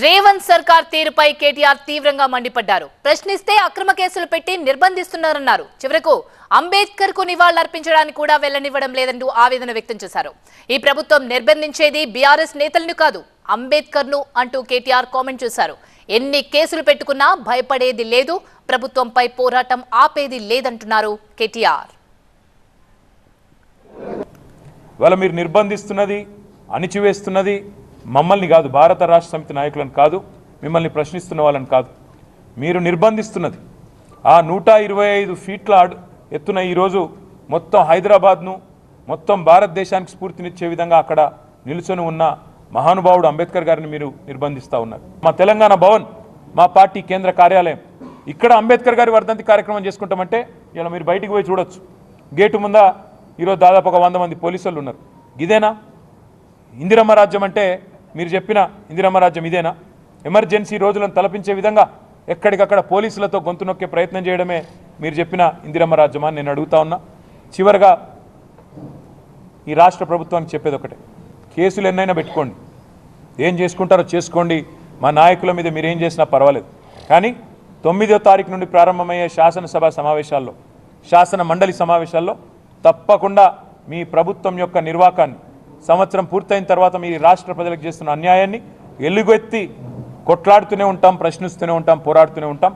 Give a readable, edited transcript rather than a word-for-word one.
రేవంత్ సర్కార్ తీరుపై కేటీఆర్ తీవ్రంగా మండిపడ్డారు. ప్రశ్నిస్తే అక్రమ కేసులు పెట్టి నిర్బంధిస్తున్నారన్నారు. చివరకు అంబేద్కర్ కు నివాళులర్పించడానికి కూడా వెళ్లనివ్వడం లేదంటూ ఆవేదన వ్యక్తం చేశారు. ఈ ప్రభుత్వం నిర్బంధించేది బీఆర్ఎస్ నేతలను కాదు, అంబేద్కర్ ను అంటూ కేటీఆర్ కామెంట్ చేశారు. ఎన్ని కేసులు పెట్టుకున్నా భయపడేది లేదు, ప్రభుత్వంపై పోరాటం ఆపేది లేదంటున్నారు కేటీఆర్. వాళ్ళ మీరు నిర్బంధిస్తున్నది, అణిచివేస్తున్నది మమ్మల్ని కాదు, భారత రాష్ట్ర సమితి నాయకులను కాదు, మిమ్మల్ని ప్రశ్నిస్తున్న వాళ్ళని కాదు. మీరు నిర్బంధిస్తున్నది ఆ 125 ఫీట్ల ఎత్తున ఈరోజు మొత్తం హైదరాబాద్ను, మొత్తం భారతదేశానికి స్ఫూర్తినిచ్చే విధంగా అక్కడ నిలుచొని ఉన్న మహానుభావుడు అంబేద్కర్ గారిని మీరు నిర్బంధిస్తూ ఉన్నారు. మా తెలంగాణ భవన్, మా పార్టీ కేంద్ర కార్యాలయం, ఇక్కడ అంబేద్కర్ గారి వర్ధంతి కార్యక్రమం చేసుకుంటామంటే ఇలా మీరు బయటికి పోయి చూడొచ్చు. గేటు ముందా ఈరోజు దాదాపు ఒక 100 మంది పోలీసులు ఉన్నారు. ఇదేనా ఇందిరమ్మ రాజ్యం అంటే? మీరు చెప్పిన ఇందిరమ్మ రాజ్యం ఇదేనా? ఎమర్జెన్సీ రోజులను తలపించే విధంగా ఎక్కడికక్కడ పోలీసులతో గొంతు నొక్కే ప్రయత్నం చేయడమే మీరు చెప్పిన ఇందిరమ్మ రాజ్యమా అని నేను అడుగుతా ఉన్నా. చివరిగా ఈ రాష్ట్ర ప్రభుత్వానికి చెప్పేది ఒకటే, కేసులు ఎన్నైనా పెట్టుకోండి, ఏం చేసుకుంటారో చేసుకోండి, మా నాయకుల మీద మీరు ఏం చేసినా పర్వాలేదు. కానీ 9వ తారీఖు నుండి ప్రారంభమయ్యే శాసనసభ సమావేశాల్లో, శాసన మండలి సమావేశాల్లో తప్పకుండా మీ ప్రభుత్వం యొక్క నిర్వాకాన్ని, సంవత్సరం పూర్తయిన తర్వాత మీరు రాష్ట్ర ప్రజలకు చేస్తున్న అన్యాయాన్ని ఎలుగెత్తి కొట్లాడుతూనే ఉంటాం, ప్రశ్నిస్తూనే ఉంటాం, పోరాడుతూనే ఉంటాం.